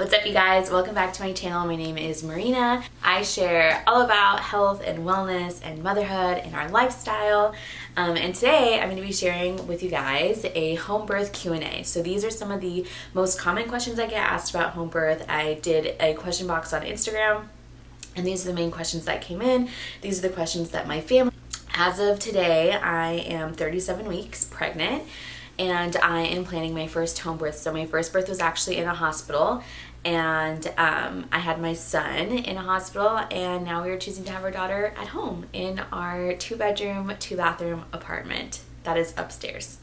What's up, you guys? Welcome back to my channel. My name is Marina. I share all about health and wellness and motherhood and our lifestyle. And today I'm going to be sharing with you guys a home birth Q&A. So these are some of the most common questions I get asked about home birth. I did a question box on Instagram, and these are the main questions that came in. These are the questions that my family. As of today, I am 37 weeks pregnant, and I am planning my first home birth. So my first birth was actually in a hospital, and I had my son in a hospital, and now we are choosing to have our daughter at home in our 2-bedroom, 2-bathroom apartment that is upstairs.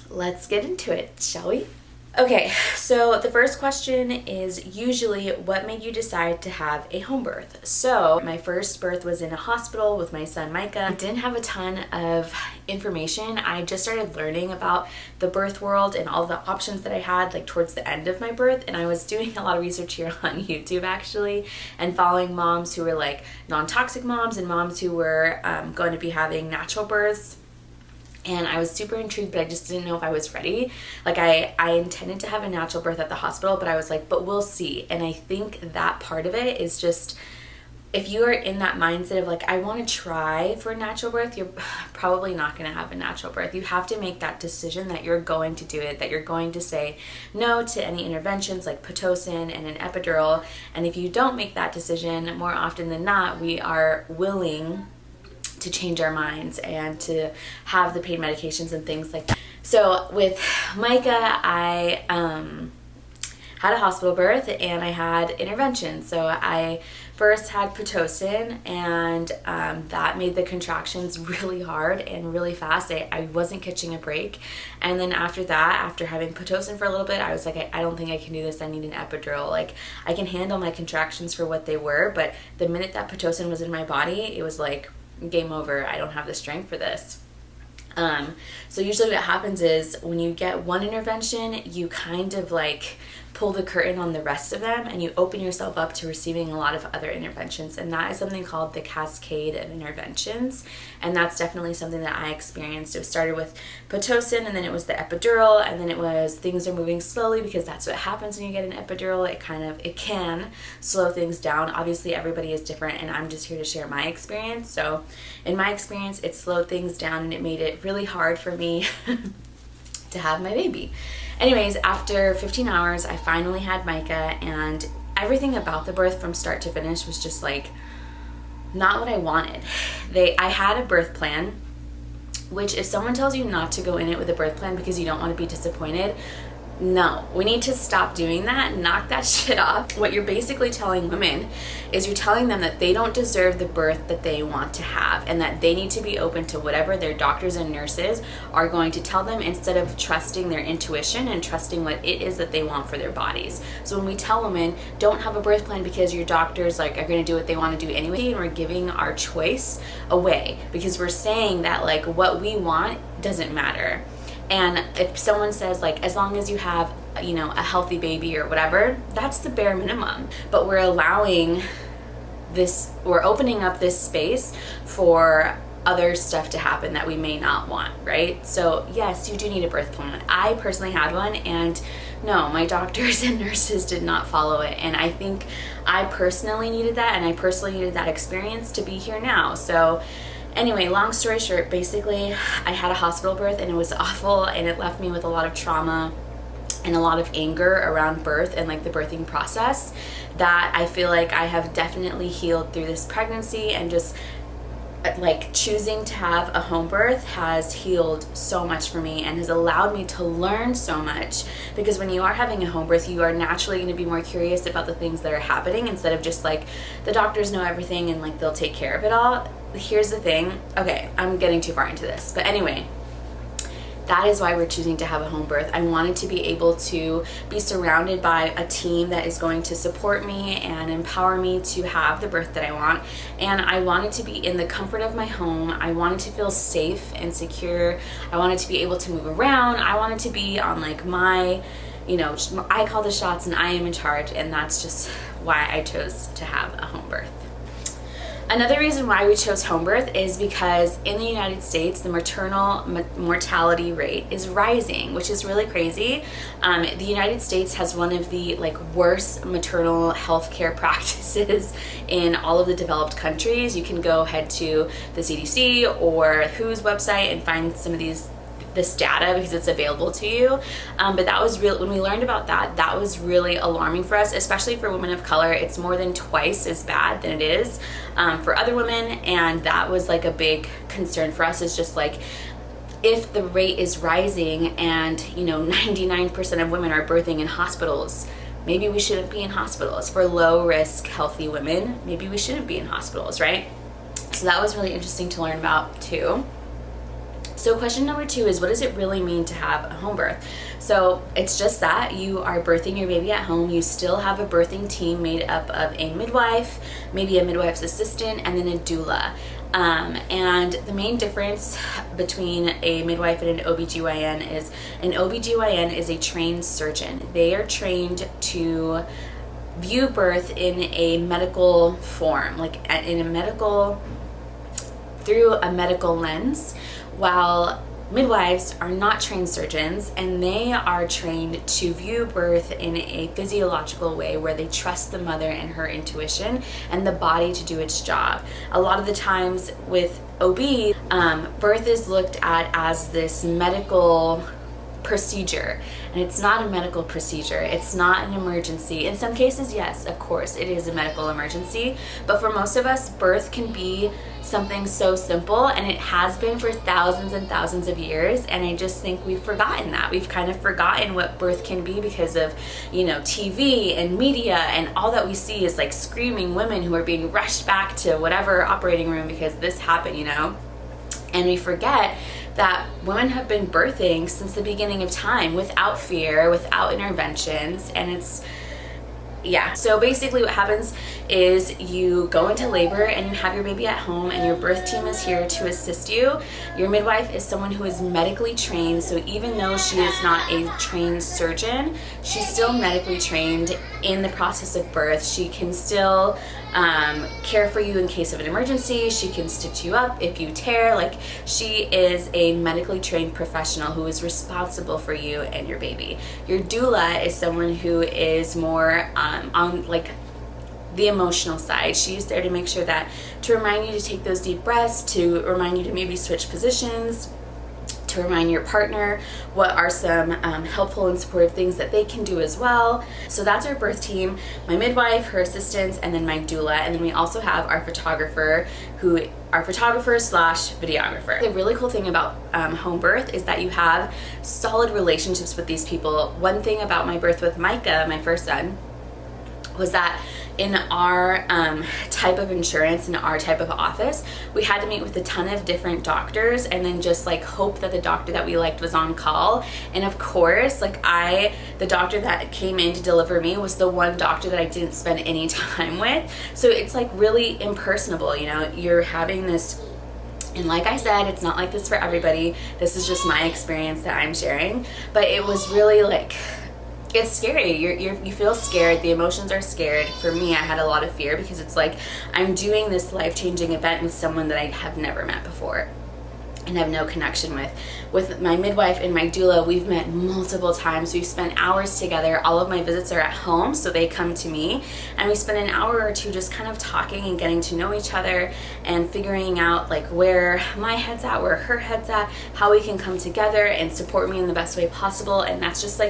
Let's get into it, shall we? Okay, so the first question is usually, what made you decide to have a home birth? So my first birth was in a hospital with my son Micah. I didn't have a ton of information. I just started learning about the birth world and all the options that I had like towards the end of my birth, and I was doing a lot of research here on YouTube actually, and following moms who were like non-toxic moms and moms who were going to be having natural births. And I was super intrigued, but I just didn't know if I was ready. Like I intended to have a natural birth at the hospital, but I was like, but we'll see. And I think that part of it is just, if you are in that mindset of like, I want to try for a natural birth, you're probably not going to have a natural birth. You have to make that decision that you're going to do it, that you're going to say no to any interventions like Pitocin and an epidural. And if you don't make that decision, more often than not, we are willing to change our minds and to have the pain medications and things like that. So with Micah, I had a hospital birth and I had intervention. So I first had Pitocin, and that made the contractions really hard and really fast. I wasn't catching a break. And then after that, after having Pitocin for a little bit, I was like, I don't think I can do this. I need an epidural. Like, I can handle my contractions for what they were, but the minute that Pitocin was in my body, it was like, game over. I don't have the strength for this. So usually what happens is when you get one intervention, you kind of like pull the curtain on the rest of them, and you open yourself up to receiving a lot of other interventions. And that is something called the cascade of interventions. And that's definitely something that I experienced. It started with Pitocin, and then it was the epidural, and then it was things are moving slowly, because that's what happens when you get an epidural. It can slow things down. Obviously everybody is different, and I'm just here to share my experience. So in my experience, it slowed things down, and it made it really hard for me to have my baby. Anyways, after 15 hours, I finally had Micah, and everything about the birth from start to finish was just like not what I wanted. I had a birth plan, which if someone tells you not to go in it with a birth plan because you don't want to be disappointed, no, we need to stop doing that. Knock that shit off. What you're basically telling women is you're telling them that they don't deserve the birth that they want to have, and that they need to be open to whatever their doctors and nurses are going to tell them, instead of trusting their intuition and trusting what it is that they want for their bodies. So when we tell women, don't have a birth plan because your doctors like are going to do what they want to do anyway, and we're giving our choice away because we're saying that like what we want doesn't matter. And if someone says like, as long as you have, you know, a healthy baby or whatever, that's the bare minimum. But we're allowing this, we're opening up this space for other stuff to happen that we may not want, right? So yes, you do need a birth plan. I personally had one, and no, my doctors and nurses did not follow it. And I think I personally needed that, and I personally needed that experience to be here now. So anyway, long story short, basically I had a hospital birth, and it was awful, and it left me with a lot of trauma and a lot of anger around birth and like the birthing process that I feel like I have definitely healed through this pregnancy. And just like choosing to have a home birth has healed so much for me and has allowed me to learn so much, because when you are having a home birth, you are naturally going to be more curious about the things that are happening, instead of just like the doctors know everything and like they'll take care of it all. Here's the thing. Okay, I'm getting too far into this, but anyway, that is why we're choosing to have a home birth. I wanted to be able to be surrounded by a team that is going to support me and empower me to have the birth that I want. And I wanted to be in the comfort of my home. I wanted to feel safe and secure. I wanted to be able to move around. I wanted to be on like my, you know, I call the shots and I am in charge. And that's just why I chose to have a home birth. Another reason why we chose home birth is because in the United States, the maternal mortality rate is rising, which is really crazy. The United States has one of the worst maternal health care practices in all of the developed countries. You can go head to the CDC or WHO's website and find some of this data because it's available to you. But that was real. When we learned about that, that was really alarming for us, especially for women of color. It's more than twice as bad than it is for other women, and that was a big concern for us. Is just if the rate is rising and 99% of women are birthing in hospitals, maybe we shouldn't be in hospitals. For low risk healthy women, maybe we shouldn't be in hospitals, right? So that was really interesting to learn about too. So question number 2 is, what does it really mean to have a home birth? So it's just that you are birthing your baby at home. You still have a birthing team made up of a midwife, maybe a midwife's assistant, and then a doula. And the main difference between a midwife and an OBGYN is an OBGYN is a trained surgeon. They are trained to view birth in a medical form, through a medical lens, while midwives are not trained surgeons, and they are trained to view birth in a physiological way where they trust the mother and her intuition and the body to do its job. A lot of the times with OB, birth is looked at as this medical procedure, and it's not a medical procedure. It's not an emergency. In some cases, yes, of course, it is a medical emergency, but for most of us, birth can be something so simple, and it has been for thousands and thousands of years, and I just think we've forgotten that. We've kind of forgotten what birth can be because of, TV and media, and all that we see is screaming women who are being rushed back to whatever operating room because this happened, and we forget that women have been birthing since the beginning of time without fear, without interventions, and so basically what happens is you go into labor and you have your baby at home, and your birth team is here to assist you. Your midwife is someone who is medically trained, so even though she is not a trained surgeon, she's still medically trained in the process of birth. She can still care for you in case of an emergency. She can stitch you up if you tear. She is a medically trained professional who is responsible for you and your baby. Your doula is someone who is more on the emotional side. She's there to make sure to remind you to take those deep breaths, to remind you to maybe switch positions, to remind your partner what are some helpful and supportive things that they can do as well. So that's our birth team, my midwife, her assistants, and then my doula. And then we also have our photographer slash videographer. The really cool thing about home birth is that you have solid relationships with these people. One thing about my birth with Micah, my first son, was that in our type of insurance, in our type of office, we had to meet with a ton of different doctors and then just hope that the doctor that we liked was on call. And of course, the doctor that came in to deliver me was the one doctor that I didn't spend any time with. So it's really impersonable, you're having this. And like I said, it's not like this for everybody. This is just my experience that I'm sharing. But it was really it's scary. You feel scared. The emotions are scared. For me, I had a lot of fear because it's I'm doing this life-changing event with someone that I have never met before and have no connection with. With my midwife and my doula, we've met multiple times. We've spent hours together. All of my visits are at home, so they come to me, and we spend an hour or two just kind of talking and getting to know each other and figuring out where my head's at, where her head's at, how we can come together and support me in the best way possible. And that's just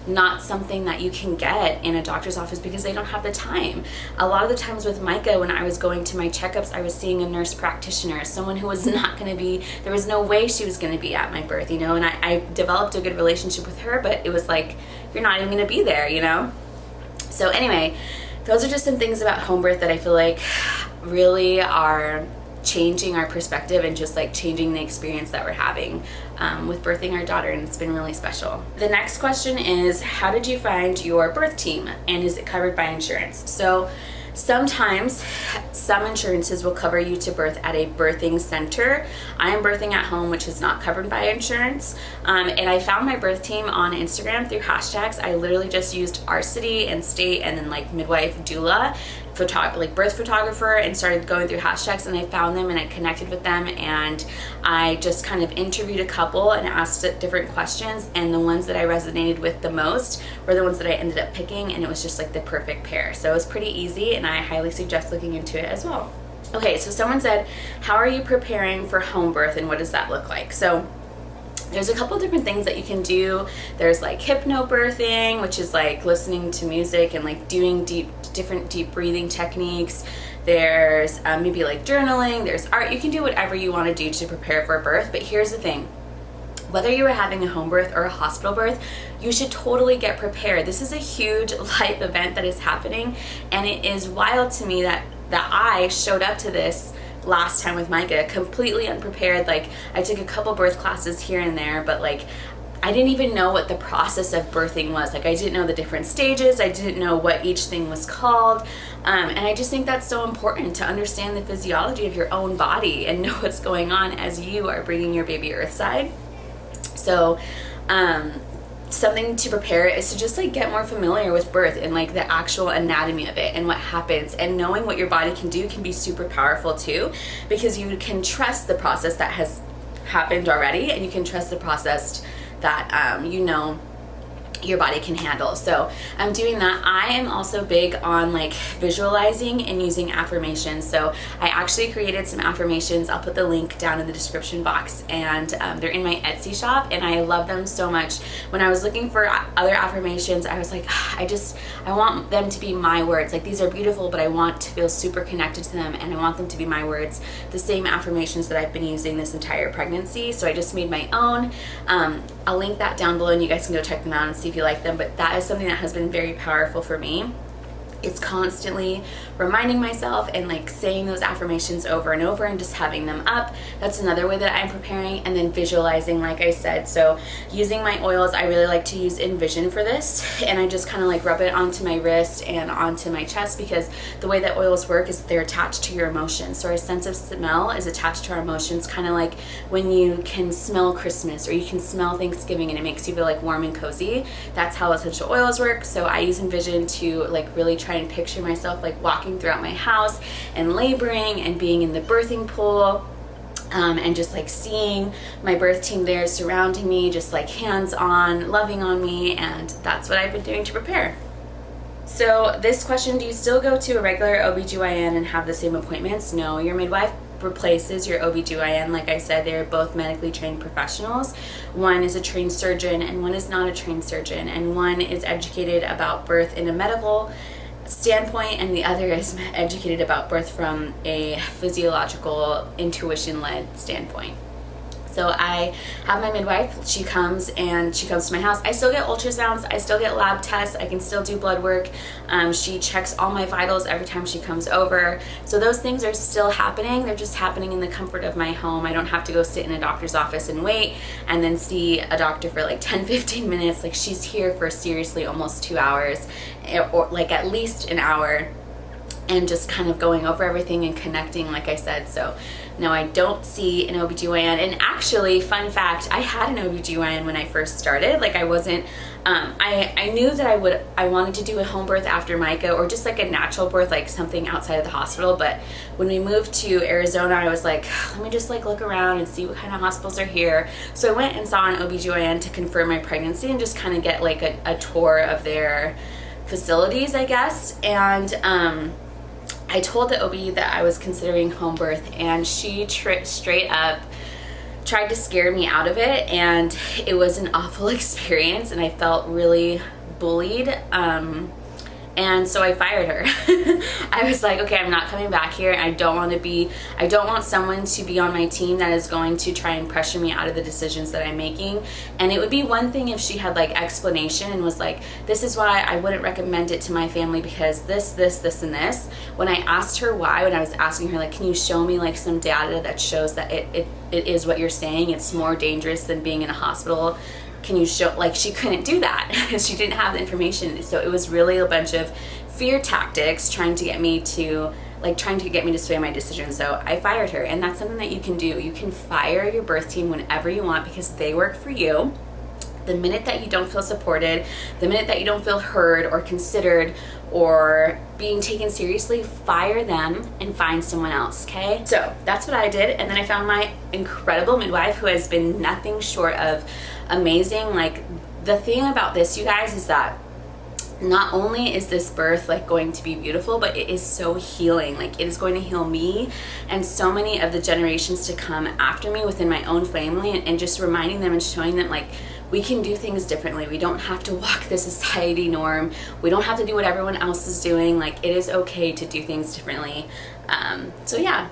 not something that you can get in a doctor's office because they don't have the time. A lot of the times with Micah, when I was going to my checkups, I was seeing a nurse practitioner, someone who was not going to be, there was no way she was going to be at my birth, and I developed a good relationship with her, but it was you're not even going to be there, So anyway, those are just some things about home birth that I feel really are changing our perspective and just changing the experience that we're having with birthing our daughter, and it's been really special. The next question is, how did you find your birth team, and is it covered by insurance? So sometimes some insurances will cover you to birth at a birthing center. I am birthing at home, which is not covered by insurance. And I found my birth team on Instagram through hashtags. I literally just used our city and state and then midwife, doula, birth photographer and started going through hashtags, and I found them and I connected with them, and I just kind of interviewed a couple and asked different questions, and the ones that I resonated with the most were the ones that I ended up picking, and it was just like the perfect pair. So it was pretty easy, and I highly suggest looking into it as well. Okay, so someone said, how are you preparing for home birth and what does that look like? So there's a couple different things that you can do. There's like hypnobirthing, which is like listening to music and like doing different deep breathing techniques. There's maybe like journaling, there's art. You can do whatever you want to do to prepare for birth, but here's the thing. Whether you are having a home birth or a hospital birth, you should totally get prepared. This is a huge life event that is happening, and it is wild to me that I showed up to this last time with Micah completely unprepared. Like, I took a couple birth classes here and there, but like I didn't even know what the process of birthing was. Like, I didn't know the different stages. I didn't know what each thing was called. And I just think that's so important to understand the physiology of your own body and know what's going on as you are bringing your baby earthside. So something to prepare is to just like get more familiar with birth and like the actual anatomy of it and what happens, and knowing what your body can do can be super powerful too, because you can trust the process that has happened already, and you can trust the process that you know your body can handle. So I'm doing that. I am also big on like visualizing and using affirmations. So I actually created some affirmations. I'll put the link down in the description box, and they're in my Etsy shop, and I love them so much. When I was looking for other affirmations, I was like, I want them to be my words. Like, these are beautiful, but I want to feel super connected to them, and I want them to be my words, the same affirmations that I've been using this entire pregnancy. So I just made my own. I'll link that down below, and you guys can go check them out and see if you like them. But that is something that has been very powerful for me. It's constantly reminding myself and like saying those affirmations over and over and just having them up. That's another way that I'm preparing. And then visualizing, like I said. So using my oils, I really like to use Envision for this, and I just kind of like rub it onto my wrist and onto my chest, because the way that oils work is they're attached to your emotions. So our sense of smell is attached to our emotions, kind of like when you can smell Christmas or you can smell Thanksgiving and it makes you feel like warm and cozy. That's how essential oils work. So I use Envision to like really try and picture myself like walking throughout my house and laboring and being in the birthing pool, and just like seeing my birth team there surrounding me, just like hands on, loving on me. And that's what I've been doing to prepare. So this question, do you still go to a regular OBGYN and have the same appointments? No, your midwife replaces your OBGYN. Like I said, they're both medically trained professionals. One is a trained surgeon and one is not a trained surgeon, and one is educated about birth in a medical standpoint, and the other is educated about birth from a physiological, intuition-led standpoint. So I have my midwife. She comes to my house. I still get ultrasounds. I still get lab tests. I can still do blood work. She checks all my vitals every time she comes over. So those things are still happening. They're just happening in the comfort of my home. I don't have to go sit in a doctor's office and wait and then see a doctor for like 10-15 minutes. Like, she's here for seriously almost 2 hours, or like at least an hour, and just kind of going over everything and connecting, like I said. So no, I don't see an OBGYN. And actually, fun fact, I had an OBGYN when I first started. Like, I wasn't, I knew that I wanted to do a home birth after Micah, or just like a natural birth, like something outside of the hospital. But when we moved to Arizona, I was like, let me just like look around and see what kind of hospitals are here. So I went and saw an OBGYN to confirm my pregnancy and just kind of get like a tour of their facilities, I guess. And I told the OB that I was considering home birth, and she straight up tried to scare me out of it, and it was an awful experience, and I felt really bullied. And so I fired her. I was like, okay, I'm not coming back here. I don't want someone to be on my team that is going to try and pressure me out of the decisions that I'm making. And it would be one thing if she had like explanation and was like, this is why I wouldn't recommend it to my family because this, and this. When I asked her why, when I was asking her like, can you show me like some data that shows that it is what you're saying, it's more dangerous than being in a hospital, can you show, like, she couldn't do that because she didn't have the information. So it was really a bunch of fear tactics trying to get me to sway my decision. So I fired her, and that's something that you can do. You can fire your birth team whenever you want because they work for you. The minute that you don't feel supported, the minute that you don't feel heard or considered or being taken seriously, fire them and find someone else, okay? So that's what I did, and then I found my incredible midwife who has been nothing short of amazing. Like, the thing about this, you guys, is that not only is this birth like going to be beautiful, but it is so healing. Like, it is going to heal me and so many of the generations to come after me within my own family, and just reminding them and showing them like we can do things differently. We don't have to walk the society norm. We don't have to do what everyone else is doing. Like, it is okay to do things differently. So yeah.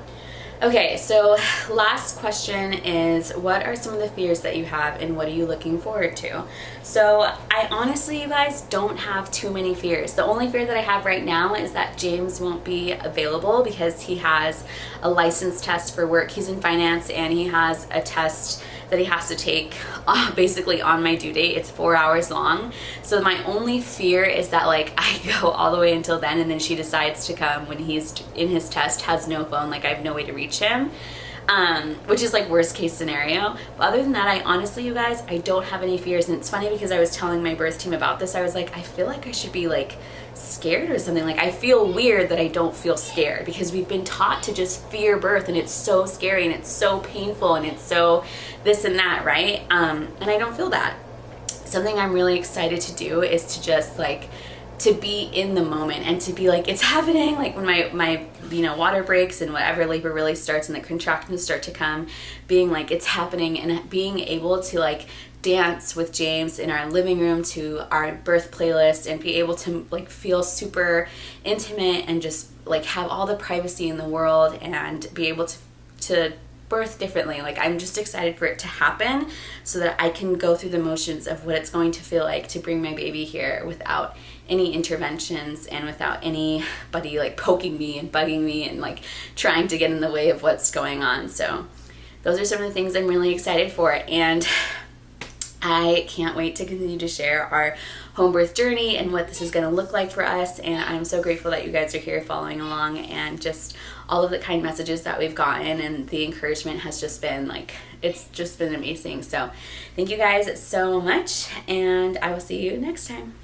Okay, so last question is, what are some of the fears that you have and what are you looking forward to? So I honestly, you guys, don't have too many fears. The only fear that I have right now is that James won't be available because he has a license test for work. He's in finance and he has a test that he has to take basically on my due date. It's 4 hours long. So my only fear is that like I go all the way until then and then she decides to come when he's in his test, has no phone, like I have no way to reach him. Which is like worst case scenario. But other than that, I honestly, you guys, I don't have any fears. And it's funny because I was telling my birth team about this. I was like, I feel like I should be like scared or something. Like, I feel weird that I don't feel scared because we've been taught to just fear birth, and it's so scary and it's so painful and it's so this and that, right? And I don't feel that. Something I'm really excited to do is to just like to be in the moment and to be like, it's happening. Like when my you know, water breaks and whatever labor really starts and the contractions start to come, being like, it's happening, and being able to like dance with James in our living room to our birth playlist and be able to like feel super intimate and just like have all the privacy in the world and be able to birth differently. Like, I'm just excited for it to happen so that I can go through the motions of what it's going to feel like to bring my baby here without any interventions and without anybody like poking me and bugging me and like trying to get in the way of what's going on. So those are some of the things I'm really excited for, and I can't wait to continue to share our home birth journey and what this is going to look like for us. And I'm so grateful that you guys are here following along, and just all of the kind messages that we've gotten and the encouragement has just been like, it's just been amazing. So thank you guys so much, and I will see you next time.